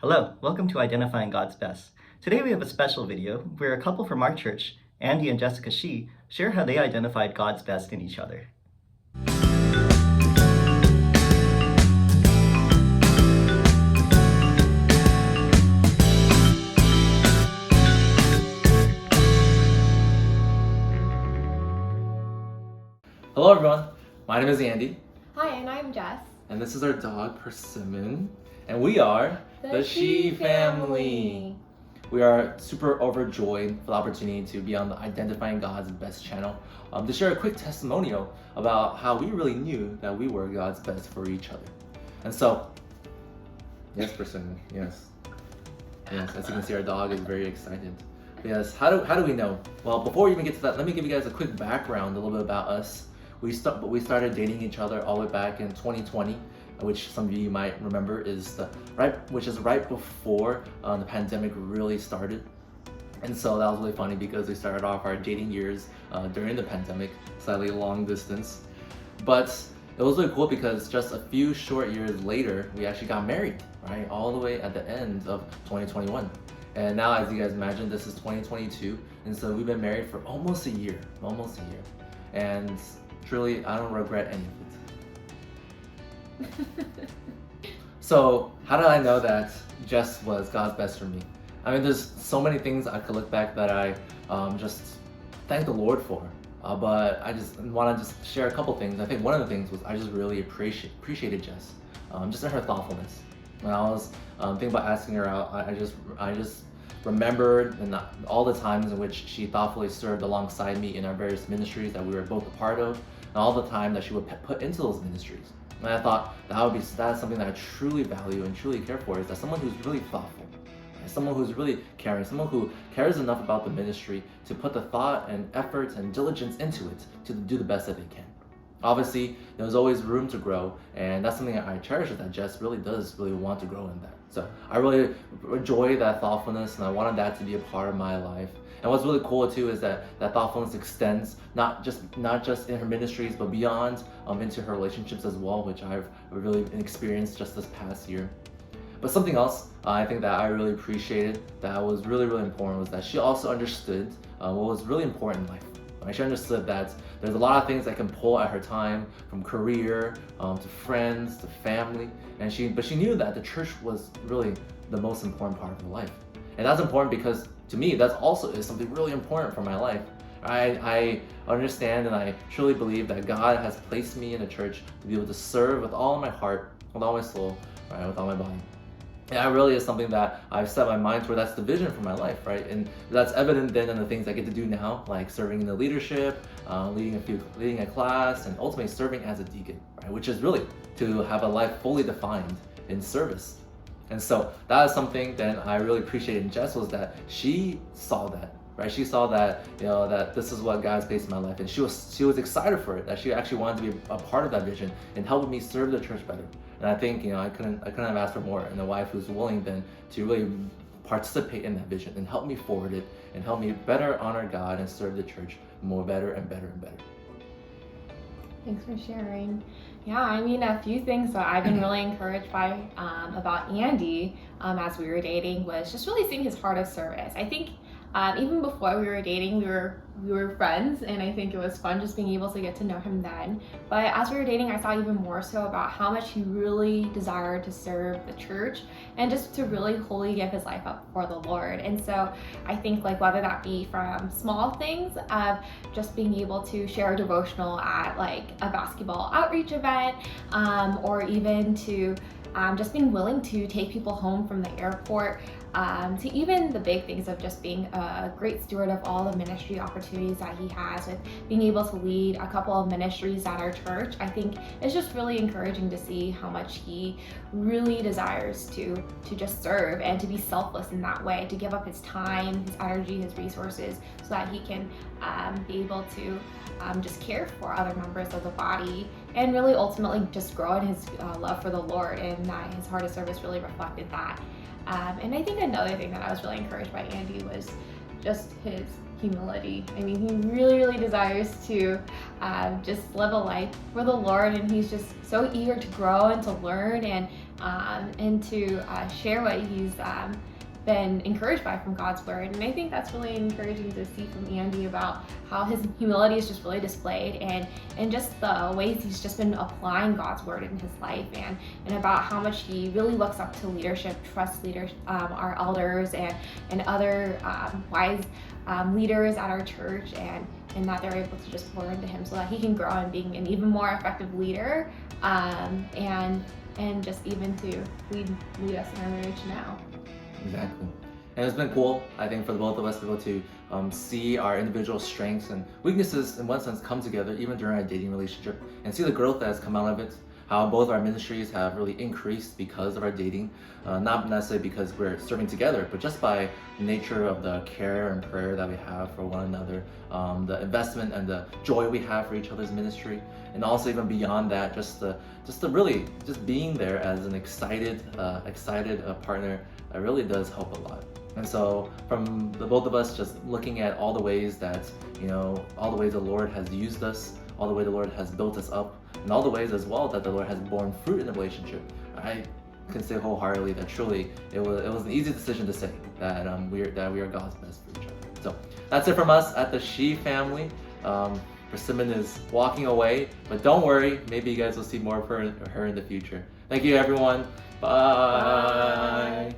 Hello, welcome to Identifying God's Best. Today we have a special video where a couple from our church, Andy and Jessica Shis, share how they identified God's best in each other. Hello everyone, my name is Andy. Hi, and I'm Jess. And this is our dog, Persimmon. And we are the Shis family. We are super overjoyed for the opportunity to be on the Identifying God's Best channel to share a quick testimonial about how we really knew that we were God's best for each other. And so, yes, Persimmon, yes. Yes, as you can see, our dog is very excited. Yes, how do we know? Well, before we even get to that, let me give you guys a quick background, a little bit about us. We started dating each other all the way back in 2020, which some of you might remember is right before the pandemic really started. And so that was really funny because we started off our dating years during the pandemic, slightly long distance. But it was really cool because just a few short years later, we actually got married, right? All the way at the end of 2021. And now, as you guys imagine, this is 2022. And so we've been married for almost a year. And truly, I don't regret any of it. So, how did I know that Jess was God's best for me? I mean, there's so many things I could look back that I just thank the Lord for. But I just want to just share a couple things. I think one of the things was I just really appreciated Jess, just in her thoughtfulness. When I was thinking about asking her out, I just remembered and all the times in which she thoughtfully served alongside me in our various ministries that we were both a part of, and all the time that she would put into those ministries. And I thought that's something that I truly value and truly care for, is that someone who's really thoughtful, someone who's really caring, someone who cares enough about the ministry to put the thought and effort and diligence into it to do the best that they can. Obviously, there's always room to grow, and that's something I cherish, that Jess really does want to grow in that. So I really enjoy that thoughtfulness, and I wanted that to be a part of my life. And what's really cool too is that thoughtfulness extends not just in her ministries, but beyond into her relationships as well, which I've really experienced just this past year. But something else I think that I really appreciated, that was really important, was that she also understood what was really important in life. Right? She understood that there's a lot of things that can pull at her time, from career to friends to family, but she knew that the church was really the most important part of her life. And that's important because to me, that also is something really important for my life. I understand and I truly believe that God has placed me in a church to be able to serve with all my heart, with all my soul, right, with all my body. And that really is something that I've set my mind toward. That's the vision for my life, right? And that's evident then in the things I get to do now, like serving in the leadership, leading a class, and ultimately serving as a deacon, right? Which is really to have a life fully defined in service. And so that is something that I really appreciated in Jess, was that she saw that, right? She saw that, that this is what God's placed in my life, and she was excited for it, that she actually wanted to be a part of that vision and helping me serve the church better. And I think, I couldn't have asked for more, and a wife who's willing then to really participate in that vision and help me forward it and help me better honor God and serve the church better and better and better. Thanks for sharing. Yeah, I mean, a few things that I've been really encouraged by about Andy as we were dating was just really seeing his heart of service. I think even before we were dating, we were friends, and I think it was fun just being able to get to know him then. But as we were dating, I saw even more so about how much he really desired to serve the church and just to really wholly give his life up for the Lord. And so I think, like, whether that be from small things of just being able to share a devotional at like a basketball outreach event, or even to just being willing to take people home from the airport, to even the big things of just being a great steward of all the ministry opportunities that he has, with being able to lead a couple of ministries at our church. I think it's just really encouraging to see how much he really desires to just serve and to be selfless in that way, to give up his time, his energy, his resources, so that he can be able to just care for other members of the body, and really ultimately just grow in his love for the Lord, and that his heart of service really reflected that. And I think another thing that I was really encouraged by Andy was just his humility. I mean, he really desires to just live a life for the Lord, and he's just so eager to grow and to learn, and and to share what he's been encouraged by from God's word. And I think that's really encouraging to see from Andy about how his humility is just really displayed, and just the ways he's just been applying God's word in his life, and about how much he really looks up to leadership, trusts leaders, our elders and other wise leaders at our church, and that they're able to just pour into him so that he can grow in being an even more effective leader, and just even to lead us in our marriage now. Exactly. And it's been cool, I think, for the both of us to be able to see our individual strengths and weaknesses in one sense come together even during our dating relationship, and see the growth that has come out of it, how both our ministries have really increased because of our dating, not necessarily because we're serving together, but just by nature of the care and prayer that we have for one another, the investment and the joy we have for each other's ministry, and also even beyond that, just being there as an excited partner, really does help a lot. And so from the both of us just looking at all the ways that, all the ways the Lord has used us, all the way the Lord has built us up, and all the ways as well that the Lord has borne fruit in the relationship, I can say wholeheartedly that truly it was an easy decision to say that we are God's best for each other. So that's it from us at the She family. Persimmon is walking away, but don't worry, maybe you guys will see more of her in the future. Thank you, everyone. Bye. Bye.